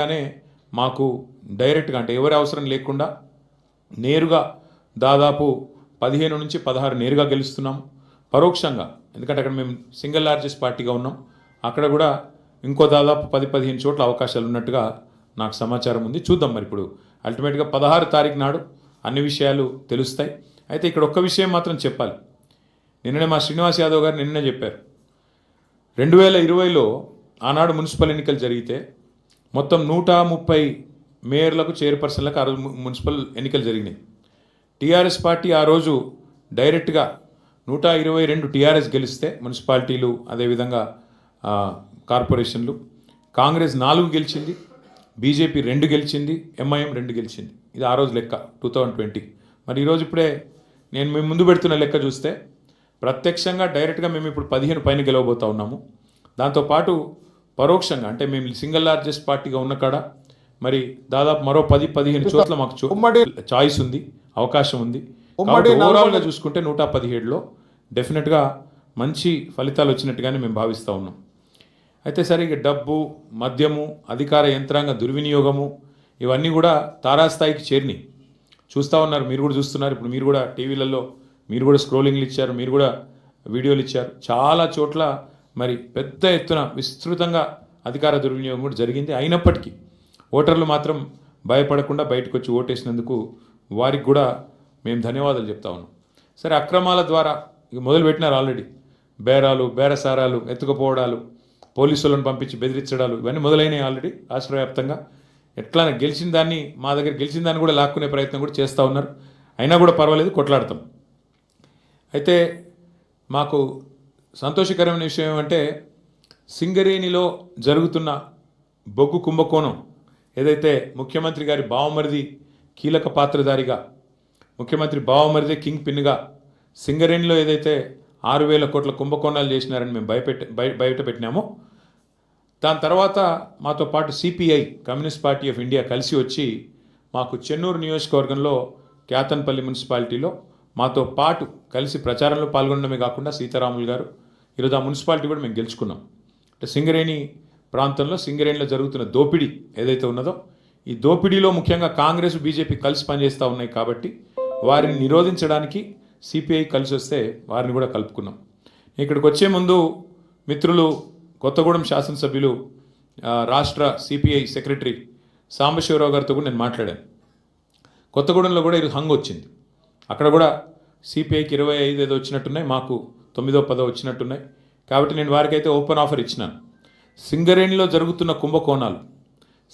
కానీ మాకు డైరెక్ట్గా అంటే ఎవరి అవసరం లేకుండా నేరుగా దాదాపు 15 నుంచి 16 నేరుగా గెలుస్తున్నాం. పరోక్షంగా ఎందుకంటే అక్కడ మేము సింగిల్ లార్జెస్ట్ పార్టీగా ఉన్నాం. అక్కడ కూడా ఇంకో దాదాపు 10-15 చోట్ల అవకాశాలు ఉన్నట్టుగా నాకు సమాచారం ఉంది. చూద్దాం మరి ఇప్పుడు అల్టిమేట్గా 16 తారీఖు నాడు అన్ని విషయాలు తెలుస్తాయి. అయితే ఇక్కడ ఒక్క విషయం మాత్రం చెప్పాలి. నిన్ననే మా శ్రీనివాస్ యాదవ్ గారు నిన్ననే చెప్పారు, 2020లో ఆనాడు మున్సిపల్ ఎన్నికలు జరిగితే మొత్తం 130 మేయర్లకు చైర్పర్సన్లకు ఆ రోజు మున్సిపల్ ఎన్నికలు జరిగినాయి. టీఆర్ఎస్ పార్టీ ఆ రోజు డైరెక్ట్గా 122 టీఆర్ఎస్ గెలిస్తే మున్సిపాలిటీలు అదేవిధంగా కార్పొరేషన్లు, కాంగ్రెస్ 4 గెలిచింది, బీజేపీ 2 గెలిచింది, ఎంఐఎం 2 గెలిచింది. ఇది ఆ రోజు లెక్క 2020. మరి ఈరోజు ఇప్పుడే నేను మేము ముందు పెడుతున్న లెక్క చూస్తే ప్రత్యక్షంగా డైరెక్ట్గా మేము ఇప్పుడు 15 పైన గెలవబోతూ ఉన్నాము. దాంతోపాటు పరోక్షంగా అంటే మేము సింగిల్ లార్జెస్ట్ పార్టీగా ఉన్న కాడ మరి దాదాపు మరో 10-15 చోట్ల మాకు చాయిస్ ఉంది, అవకాశం ఉంది. ఓవరాల్గా చూసుకుంటే 117లో డెఫినెట్గా మంచి ఫలితాలు వచ్చినట్టుగానే మేము భావిస్తూ ఉన్నాం. అయితే సరే ఇక డబ్బు, మద్యము, అధికార యంత్రాంగ దుర్వినియోగము ఇవన్నీ కూడా తారాస్థాయికి చేరినాయి. చూస్తూ ఉన్నారు, మీరు కూడా చూస్తున్నారు. ఇప్పుడు మీరు కూడా టీవీలలో మీరు కూడా స్క్రోలింగ్లు ఇచ్చారు, మీరు కూడా వీడియోలు ఇచ్చారు. చాలా చోట్ల మరి పెద్ద ఎత్తున విస్తృతంగా అధికార దుర్వినియోగం కూడా జరిగింది. అయినప్పటికీ ఓటర్లు మాత్రం భయపడకుండా బయటకు వచ్చి ఓటేసినందుకు వారికి కూడా మేము ధన్యవాదాలు చెప్తా ఉన్నాం. సరే, అక్రమాల ద్వారా ఇక మొదలుపెట్టినారు ఆల్రెడీ. బేరాలు, బేరసారాలు, ఎత్తుకుపోవడాలు, పోలీసులను పంపించి బెదిరించడాలు ఇవన్నీ మొదలైనవి ఆల్రెడీ రాష్ట్ర వ్యాప్తంగా. ఎట్లా గెలిచిన దాన్ని మా దగ్గర గెలిచిన దాన్ని కూడా లాక్కునే ప్రయత్నం కూడా చేస్తూ ఉన్నారు. అయినా కూడా పర్వాలేదు, కొట్లాడతాం. అయితే మాకు సంతోషకరమైన విషయం ఏమంటే సింగరేణిలో జరుగుతున్న బొగ్గు కుంభకోణం ఏదైతే ముఖ్యమంత్రి గారి బావమరిది కీలక పాత్రధారిగా, ముఖ్యమంత్రి బావమరిదే కింగ్ పిన్గా సింగరేణిలో ఏదైతే 6,000 కోట్ల కుంభకోణాలు చేసినారని మేము బయట పెట్టినామో, దాని తర్వాత మాతో పాటు CPI communist party of India కలిసి వచ్చి మాకు చెన్నూరు నియోజకవర్గంలో క్యాతన్పల్లి మున్సిపాలిటీలో మాతో పాటు కలిసి ప్రచారంలో పాల్గొనడమే కాకుండా సీతారాములు గారు ఈరోజు ఆ మున్సిపాలిటీ కూడా మేము గెలుచుకున్నాం. అంటే సింగరేణి ప్రాంతంలో సింగరేణిలో జరుగుతున్న దోపిడీ ఏదైతే ఉన్నదో, ఈ దోపిడీలో ముఖ్యంగా కాంగ్రెస్, బీజేపీ కలిసి పనిచేస్తూ ఉన్నాయి కాబట్టి వారిని నిరోధించడానికి సిపిఐ కలిసి వస్తే వారిని కూడా కలుపుకున్నాం. ఇక్కడికి వచ్చే ముందు మిత్రులు కొత్తగూడెం శాసనసభ్యులు రాష్ట్ర సిపిఐ సెక్రటరీ సాంబశివరావు గారితో కూడా నేను మాట్లాడాను. కొత్తగూడెంలో కూడా ఇది హంగ్ వచ్చింది. అక్కడ కూడా సిపిఐకి 25 ఏదో వచ్చినట్టున్నాయి, మాకు 9-10 వచ్చినట్టున్నాయి. కాబట్టి నేను వారికైతే ఓపెన్ ఆఫర్ ఇచ్చినాను. సింగరేణిలో జరుగుతున్న కుంభకోణాలు,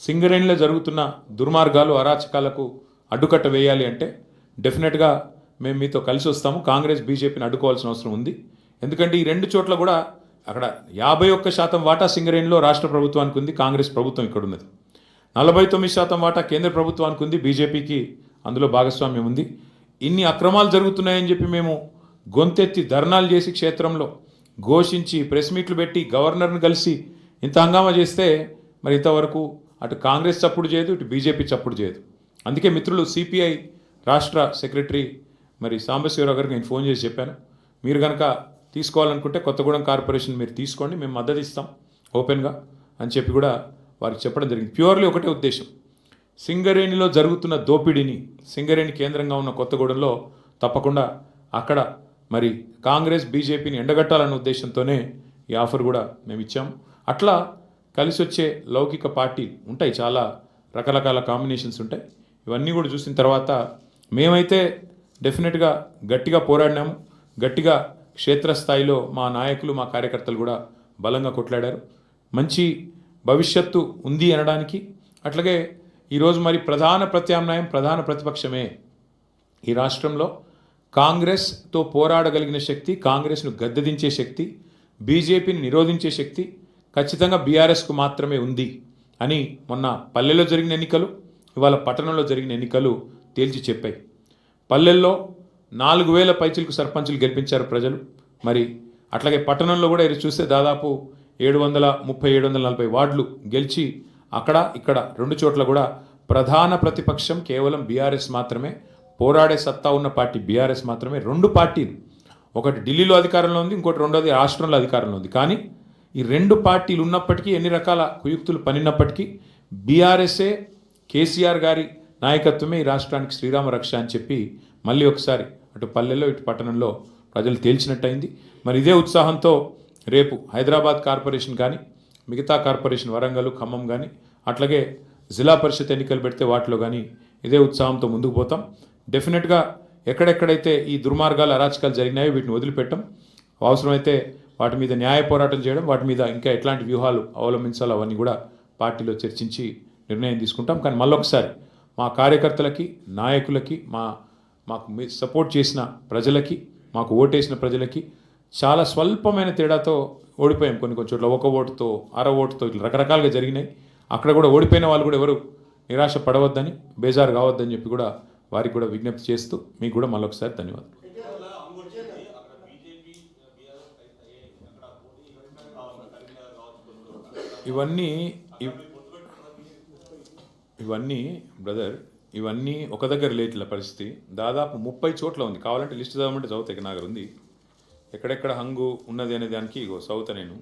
సింగరేణిలో జరుగుతున్న దుర్మార్గాలు, అరాచకాలకు అడ్డుకట్ట వేయాలి అంటే డెఫినెట్గా మేము మీతో కలిసి వస్తాము. కాంగ్రెస్, బీజేపీని అడ్డుకోవాల్సిన అవసరం ఉంది. ఎందుకంటే ఈ 2 చోట్ల కూడా అక్కడ 51% వాటా సింగరేణిలో రాష్ట్ర ప్రభుత్వానికి ఉంది, కాంగ్రెస్ ప్రభుత్వం ఇక్కడ ఉన్నది. 49% వాటా కేంద్ర ప్రభుత్వానికి ఉంది, బీజేపీకి అందులో భాగస్వామ్యం ఉంది. ఇన్ని అక్రమాలు జరుగుతున్నాయని చెప్పి మేము గొంతెత్తి ధర్నాలు చేసి క్షేత్రంలో ఘోషించి ప్రెస్ మీట్లు పెట్టి గవర్నర్ని కలిసి ఇంత హంగామా చేస్తే మరి ఇంతవరకు అటు కాంగ్రెస్ చప్పుడు చేయదు, ఇటు బీజేపీ చప్పుడు చేయదు. అందుకే మిత్రులు సిపిఐ రాష్ట్ర సెక్రటరీ మరి సాంబశివరావు గారికి నేను ఫోన్ చేసి చెప్పాను, మీరు కనుక తీసుకోవాలనుకుంటే కొత్తగూడెం కార్పొరేషన్ మీరు తీసుకోండి, మేము మద్దతు ఇస్తాం ఓపెన్గా అని చెప్పి కూడా వారికి చెప్పడం జరిగింది. ప్యూర్లీ ఒకటే ఉద్దేశం, సింగరేణిలో జరుగుతున్న దోపిడీని, సింగరేణి కేంద్రంగా ఉన్న కొత్తగూడెంలో తప్పకుండా అక్కడ మరి కాంగ్రెస్, బీజేపీని ఎండగట్టాలన్న ఉద్దేశంతోనే ఈ ఆఫర్ కూడా మేము ఇచ్చాము. అట్లా కలిసి వచ్చే లౌకిక పార్టీ ఉంటాయి, చాలా రకరకాల కాంబినేషన్స్ ఉంటాయి. ఇవన్నీ కూడా చూసిన తర్వాత మేమైతే డెఫినెట్గా గట్టిగా పోరాడినాము. గట్టిగా క్షేత్రస్థాయిలో మా నాయకులు, మా కార్యకర్తలు కూడా బలంగా కొట్లాడారు. మంచి భవిష్యత్తు ఉంది అనడానికి. అట్లాగే ఈరోజు మరి ప్రధాన ప్రత్యామ్నాయం, ప్రధాన ప్రతిపక్షమే ఈ రాష్ట్రంలో. కాంగ్రెస్తో పోరాడగలిగిన శక్తి, కాంగ్రెస్ను గద్దెదించే శక్తి, బీజేపీని నిరోధించే శక్తి ఖచ్చితంగా బీఆర్ఎస్కు మాత్రమే ఉంది అని మొన్న పల్లెల్లో జరిగిన ఎన్నికలు, ఇవాళ పట్టణంలో జరిగిన ఎన్నికలు తేల్చి చెప్పాయి. పల్లెల్లో 4,000 పైచిలకు సర్పంచులు గెలిపించారు ప్రజలు. మరి అట్లాగే పట్టణంలో కూడా ఇది చూస్తే దాదాపు 730-740 వార్డులు గెలిచి అక్కడ ఇక్కడ 2 చోట్ల కూడా ప్రధాన ప్రతిపక్షం కేవలం బీఆర్ఎస్ మాత్రమే, పోరాడే సత్తా ఉన్న పార్టీ బీఆర్ఎస్ మాత్రమే. 2 పార్టీలు, ఒకటి ఢిల్లీలో అధికారంలో ఉంది, ఇంకోటి రెండోది రాష్ట్రంలో అధికారంలో ఉంది. కానీ ఈ 2 పార్టీలు ఉన్నప్పటికీ, ఎన్ని రకాల కుయుక్తులు పనినప్పటికీ బీఆర్ఎస్ఏ కేసీఆర్ గారి నాయకత్వమే ఈ రాష్ట్రానికి శ్రీరామ రక్ష అని చెప్పి మళ్ళీ ఒకసారి అటు పల్లెల్లో ఇటు పట్టణంలో ప్రజలు తేల్చినట్టయింది. మరి ఇదే ఉత్సాహంతో రేపు హైదరాబాద్ కార్పొరేషన్ కానీ మిగతా కార్పొరేషన్ వరంగల్ ఖమ్మం కానీ అట్లాగే జిల్లా పరిషత్ ఎన్నికలు పెడితే వాటిలో కానీ ఇదే ఉత్సాహంతో ముందుకు పోతాం. డెఫినెట్గా ఎక్కడెక్కడైతే ఈ దుర్మార్గాలు అరాచకాలు జరిగినాయో వీటిని వదిలిపెట్టం. అవసరమైతే వాటి మీద న్యాయ పోరాటం చేయడం, వాటి మీద ఇంకా ఎట్లాంటి వ్యూహాలు అవలంబించాలో అవన్నీ కూడా పార్టీలో చర్చించి నిర్ణయం తీసుకుంటాం. కానీ మళ్ళొకసారి మా కార్యకర్తలకి, నాయకులకి, మాకు సపోర్ట్ చేసిన ప్రజలకి, మాకు ఓటేసిన ప్రజలకి చాలా స్వల్పమైన తేడాతో ఓడిపోయాం. కొన్ని చోట్ల ఒక ఓటుతో, అర ఓటుతో ఇట్లా రకరకాలుగా జరిగినాయి. అక్కడ కూడా ఓడిపోయిన వాళ్ళు కూడా ఎవరు నిరాశ పడవద్దని, బేజారు కావద్దని చెప్పి కూడా వారికి కూడా విజ్ఞప్తి చేస్తూ మీకు కూడా మళ్ళొకసారి ధన్యవాదాలు. ఇవన్నీ బ్రదర్, ఇవన్నీ ఒక దగ్గర లేట్ల పరిస్థితి దాదాపు 30 చోట్ల ఉంది. కావాలంటే లిస్ట్ చదవమంటే చదువుతా, నా దగ్గర ఉంది. ఎక్కడెక్కడ హంగు ఉన్నది అనే దానికి ఇగో చదువుతా నేను.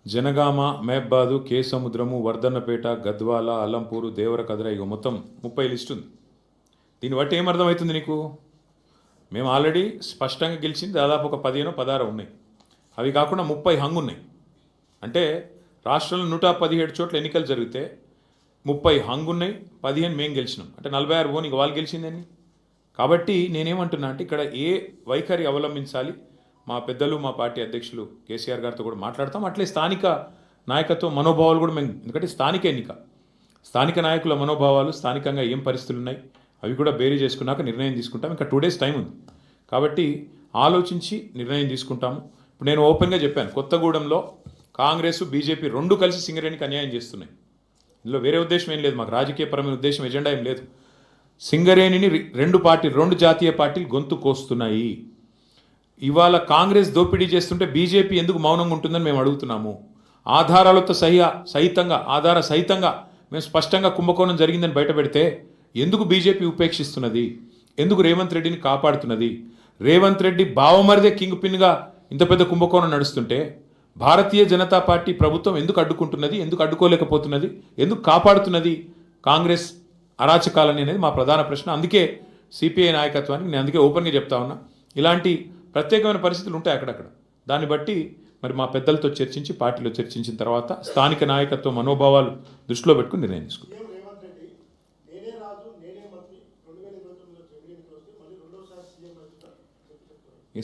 జనగామ, మహబాదు, కేసముద్రము, వర్ధన్నపేట, గద్వాల, అల్లంపూరు, దేవరకద్ర, ఇగో మొత్తం 30 లిస్ట్ ఉంది. దీన్ని బట్టి ఏమర్థమవుతుంది నీకు? మేము ఆల్రెడీ స్పష్టంగా గెలిచింది దాదాపు ఒక 15-16 ఉన్నాయి. అవి కాకుండా 30 హంగు ఉన్నాయి. అంటే రాష్ట్రంలో 117 చోట్ల ఎన్నికలు జరిగితే 30 హంగు ఉన్నాయి, 15 మేము గెలిచినాం. అంటే 46 ఓన్ ఇక వాళ్ళు గెలిచిందని. కాబట్టి నేనేమంటున్నా అంటే ఇక్కడ ఏ వైఖరి అవలంబించాలి, మా పెద్దలు, మా పార్టీ అధ్యక్షులు కేసీఆర్ గారితో కూడా మాట్లాడతాం. అట్లే స్థానిక నాయకత్వ మనోభావాలు కూడా మేము, ఎందుకంటే స్థానిక ఎన్నిక, స్థానిక నాయకుల మనోభావాలు, స్థానికంగా ఏం పరిస్థితులు ఉన్నాయి అవి కూడా బేరీ చేసుకున్నాక నిర్ణయం తీసుకుంటాం. ఇంకా 2 days టైం ఉంది కాబట్టి ఆలోచించి నిర్ణయం తీసుకుంటాము. ఇప్పుడు నేను ఓపెన్గా చెప్పాను, కొత్తగూడెంలో కాంగ్రెస్, బీజేపీ 2 కలిసి సింగరేణికి అన్యాయం చేస్తున్నాయి. ఇందులో వేరే ఉద్దేశం ఏం లేదు, మాకు రాజకీయపరమైన ఉద్దేశం, ఎజెండా ఏం లేదు. సింగరేణిని 2 జాతీయ పార్టీలు గొంతు కోస్తున్నాయి. ఇవాళ కాంగ్రెస్ దోపిడీ చేస్తుంటే బీజేపీ ఎందుకు మౌనంగా ఉంటుందని మేము అడుగుతున్నాము. ఆధారాలతో ఆధార సహితంగా మేము స్పష్టంగా కుంభకోణం జరిగిందని బయటపెడితే ఎందుకు బీజేపీ ఉపేక్షిస్తున్నది? ఎందుకు రేవంత్ రెడ్డిని కాపాడుతున్నది? రేవంత్ రెడ్డి బావమరిదే కింగ్ పిన్గా ఇంత పెద్ద కుంభకోణం నడుస్తుంటే భారతీయ జనతా పార్టీ ప్రభుత్వం ఎందుకు అడ్డుకుంటున్నది? ఎందుకు అడ్డుకోలేకపోతున్నది? ఎందుకు కాపాడుతున్నది కాంగ్రెస్ అరాచకాలని అనేది మా ప్రధాన ప్రశ్న. అందుకే సిపిఐ నాయకత్వానికి నేను అందుకే ఓపెన్గా చెప్తా ఉన్నా, ఇలాంటి ప్రత్యేకమైన పరిస్థితులు ఉంటాయి అక్కడక్కడ. దాన్ని బట్టి మరి మా పెద్దలతో చర్చించి, పార్టీలో చర్చించిన తర్వాత స్థానిక నాయకత్వ మనోభావాలు దృష్టిలో పెట్టుకుని నిర్ణయం తీసుకుంటాం.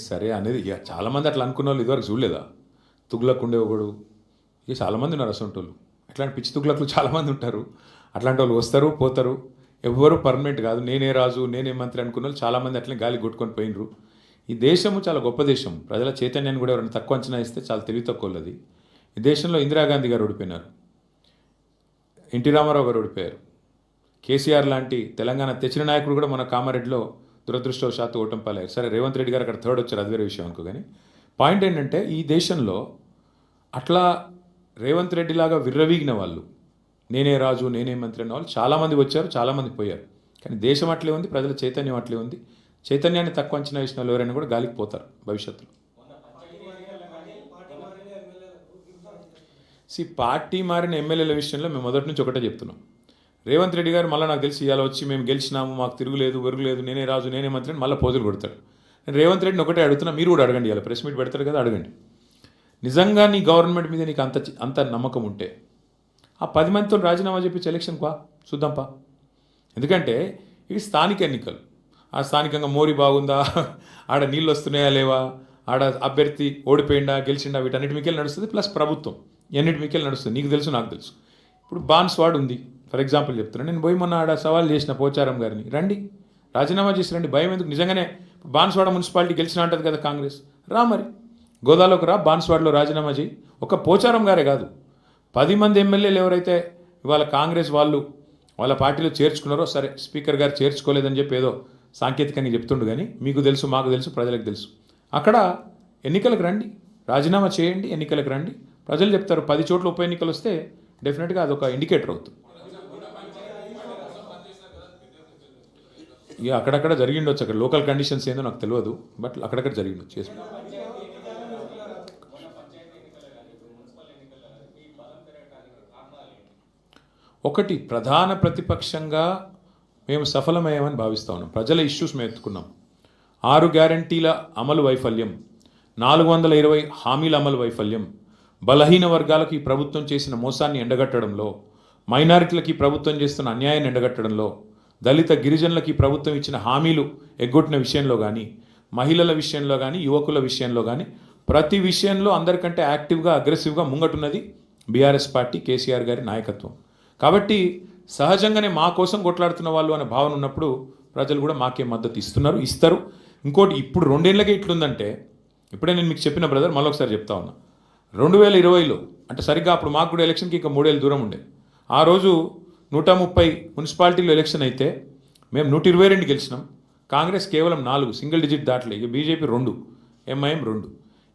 సరే అనేది ఇక చాలామంది అట్లా అనుకున్న వాళ్ళు ఇదివరకు చూడలేదా? తుగ్లక్ ఉండే ఒకడు, ఇక చాలామంది ఉన్నారు అసలు వాళ్ళు. అట్లాంటి పిచ్చి తుగ్లక్లు చాలామంది ఉంటారు. అట్లాంటి వాళ్ళు వస్తారు పోతారు, ఎవ్వరూ పర్మనెంట్ కాదు. నేనే రాజు, నేనే మంత్రి అనుకున్న వాళ్ళు చాలామంది అట్లనే గాలి కొట్టుకొని పోయినరు. ఈ దేశము చాలా గొప్ప దేశం. ప్రజల చైతన్యాన్ని కూడా ఎవరైనా తక్కువ అంచనా ఇస్తే చాలా తెలివి తక్కువది. ఈ దేశంలో ఇందిరాగాంధీ గారు ఓడిపోయినారు, ఎన్టీ రామారావు గారు ఓడిపోయారు, కేసీఆర్ లాంటి తెలంగాణ తెచ్చిన నాయకుడు కూడా మన కామారెడ్డిలో దురదృష్టవశాత్తు ఓటమి పాలయ్యారు. సరే రేవంత్ రెడ్డి గారు అక్కడ 3rd వచ్చారు, అది వేరే విషయం అనుకో. కానీ పాయింట్ ఏంటంటే ఈ దేశంలో అట్లా రేవంత్ రెడ్డి లాగా విర్రవీగిన వాళ్ళు, నేనే రాజు నేనే మంత్రి అన్న వాళ్ళు చాలామంది వచ్చారు, చాలామంది పోయారు. కానీ దేశం అట్లే ఉంది, ప్రజల చైతన్యం అట్లే ఉంది. చైతన్యాన్ని తక్కువ అంచనా వేసిన వాళ్ళు ఎవరైనా కూడా గాలికి పోతారు భవిష్యత్తులో. పార్టీ మారిన ఎమ్మెల్యేల విషయంలో మేము మొదటి నుంచి ఒకటే చెప్తున్నాం. రేవంత్ రెడ్డి గారు మళ్ళీ నాకు తెలిసి ఇవాళ వచ్చి మేము గెలిచినాము, మాకు తిరుగులేదు వెరుగులేదు, నేనే రాజు నేనే మంత్రి అని మళ్ళీ పోజులు కొడతాడు. నేను రేవంత్ రెడ్డిని ఒకటే అడుగుతున్నా, మీరు కూడా అడగండి. ఇలా ప్రెస్ మీట్ పెడతారు కదా, అడగండి. నిజంగా నీ గవర్నమెంట్ మీద నీకు అంత నమ్మకం ఉంటే ఆ 10 మందితో రాజీనామా చెప్పించి ఎలక్షన్కి వా, చూద్దాంపా. ఎందుకంటే ఇవి స్థానిక ఎన్నికలు. ఆ స్థానికంగా మోరీ బాగుందా, ఆడ నీళ్ళు వస్తున్నాయా లేవా, ఆడ అభ్యర్థి ఓడిపోయిందా గెలిచిండా, వీటన్నిటి మీకెళ్ళి నడుస్తుంది. ప్లస్ ప్రభుత్వం ఎన్నిటి మీకెళ్ళి నడుస్తుంది. నీకు తెలుసు, నాకు తెలుసు. ఇప్పుడు బాన్స్వాడ్ ఉంది ఫర్ ఎగ్జాంపుల్ చెప్తున్నాను. నేను పోయి మొన్న ఆడ సవాల్ చేసిన పోచారం గారిని, రండి రాజీనామా చేసి రండి, భయం ఎందుకు? నిజంగానే బాన్స్వాడ మున్సిపాలిటీ గెలిచినా అంటది కదా కాంగ్రెస్, రా మరి గోదాలోకి రా, బాన్స్వాడలో రాజీనామా చేయి. ఒక పోచారం గారే కాదు, 10 మంది ఎమ్మెల్యేలు ఎవరైతే ఇవాళ కాంగ్రెస్ వాళ్ళు వాళ్ళ పార్టీలో చేర్చుకున్నారో, సరే స్పీకర్ గారు చేర్చుకోలేదని చెప్పి ఏదో సాంకేతికంగా చెప్తుండు. కానీ మీకు తెలుసు, మాకు తెలుసు, ప్రజలకు తెలుసు. అక్కడ ఎన్నికలకు రండి, రాజీనామా చేయండి, ఎన్నికలకు రండి, ప్రజలు చెప్తారు. 10 చోట్ల ఉప ఎన్నికలు వస్తే డెఫినెట్గా అదొక ఇండికేటర్ అవుతుంది. ఇక అక్కడక్కడ జరిగిండొచ్చు, అక్కడ లోకల్ కండిషన్స్ ఏందో నాకు తెలియదు, బట్ అక్కడక్కడ జరిగిండొచ్చు. ఒకటి ప్రధాన ప్రతిపక్షంగా మేము సఫలమయ్యామని భావిస్తా ఉన్నాం. ప్రజల ఇష్యూస్ మేము ఎత్తుకున్నాం. 6 గ్యారంటీల అమలు వైఫల్యం, 420 హామీల అమలు వైఫల్యం, బలహీన వర్గాలకు ఈ ప్రభుత్వం చేసిన మోసాన్ని ఎండగట్టడంలో, మైనారిటీలకు ఈ ప్రభుత్వం చేస్తున్న అన్యాయాన్ని ఎండగట్టడంలో, దళిత గిరిజనులకు ఈ ప్రభుత్వం ఇచ్చిన హామీలు ఎగ్గొట్టిన విషయంలో కానీ, మహిళల విషయంలో కానీ, యువకుల విషయంలో కానీ ప్రతి విషయంలో అందరికంటే యాక్టివ్గా అగ్రెసివ్గా ముంగటున్నది బీఆర్ఎస్ పార్టీ, కేసీఆర్ గారి నాయకత్వం. కాబట్టి సహజంగానే మా కోసం కొట్లాడుతున్న వాళ్ళు అనే భావన ఉన్నప్పుడు ప్రజలు కూడా మాకే మద్దతు ఇస్తారు. ఇంకోటి ఇప్పుడు 2 ఏళ్ళకే ఇట్లుందంటే, ఇప్పుడే నేను మీకు చెప్పిన బ్రదర్, మళ్ళొకసారి చెప్తా ఉన్నా. 2020లో అంటే సరిగ్గా అప్పుడు మాకు కూడా ఎలక్షన్కి ఇంకా 3 ఏళ్ళు దూరం ఉండే. ఆ రోజు 130 మున్సిపాలిటీలో ఎలక్షన్ అయితే మేము 122 గెలిచినాం. కాంగ్రెస్ కేవలం 4, సింగిల్ డిజిట్ దాటలే. ఇక బీజేపీ 2, ఎంఐఎం 2.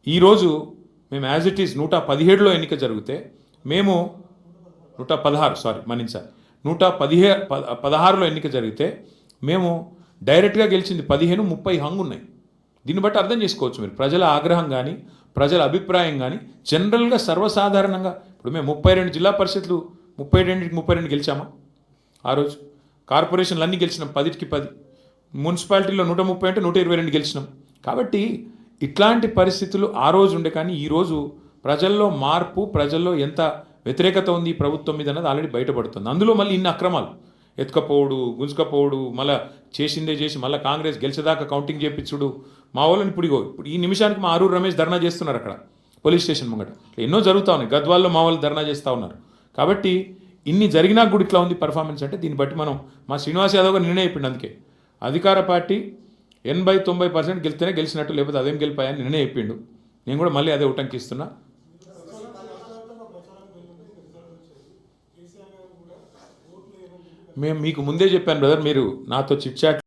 ఈరోజు మేము యాజ్ ఇట్ ఈస్ 117లో ఎన్నిక జరిగితే మేము 116లో ఎన్నిక జరిగితే మేము డైరెక్ట్గా గెలిచింది 15, 30 హంగు ఉన్నాయి. దీన్ని బట్టి అర్థం చేసుకోవచ్చు మీరు ప్రజల ఆగ్రహం కానీ, ప్రజల అభిప్రాయం కానీ, జనరల్గా సర్వసాధారణంగా ఇప్పుడు మేము 32 జిల్లా పరిషత్లు 32 గెలిచామా ఆ రోజు? కార్పొరేషన్లు అన్నీ గెలిచినాం 10కి 10. మున్సిపాలిటీలో 130 అంటే 122 గెలిచినాం. కాబట్టి ఇట్లాంటి పరిస్థితులు ఆ రోజు ఉండే. కానీ ఈరోజు ప్రజల్లో మార్పు, ప్రజల్లో ఎంత వ్యతిరేకత ఉంది ఈ ప్రభుత్వం మీద అన్నది ఆల్రెడీ బయటపడుతుంది. అందులో మళ్ళీ ఇన్ని అక్రమాలు, ఎత్తుకపోవడు, గుంజుకపోవడు, మళ్ళీ చేసిందే చేసి మళ్ళీ కాంగ్రెస్ గెలిచేదాకా కౌంటింగ్ చేయించుడు. మా వాళ్ళని ఇప్పుడు ఈ నిమిషానికి మా ఆరూరు రమేష్ ధర్నా చేస్తున్నారు అక్కడ పోలీస్ స్టేషన్ ముంగట. ఎన్నో జరుగుతూ ఉన్నాయి. గద్వాల్లో మా వాళ్ళు ధర్నా చేస్తూ ఉన్నారు. కాబట్టి ఇన్ని జరిగినా కూడా ఇట్లా ఉంది పర్ఫార్మెన్స్ అంటే దీన్ని బట్టి మనం మా శ్రీనివాస్ యాదవ్ గారు నిర్ణయం అయిపోయింది. అందుకే అధికార పార్టీ 80-90% గెలిస్తేనే గెలిచినట్టు, లేకపోతే అదేం గెలిపాయని నిర్ణయం అయిపోయిండు. నేను కూడా మళ్ళీ అదే ఉటంకిస్తున్నా. మేము మీకు ముందే చెప్పాను బ్రదర్, మీరు నాతో చిట్ చాట్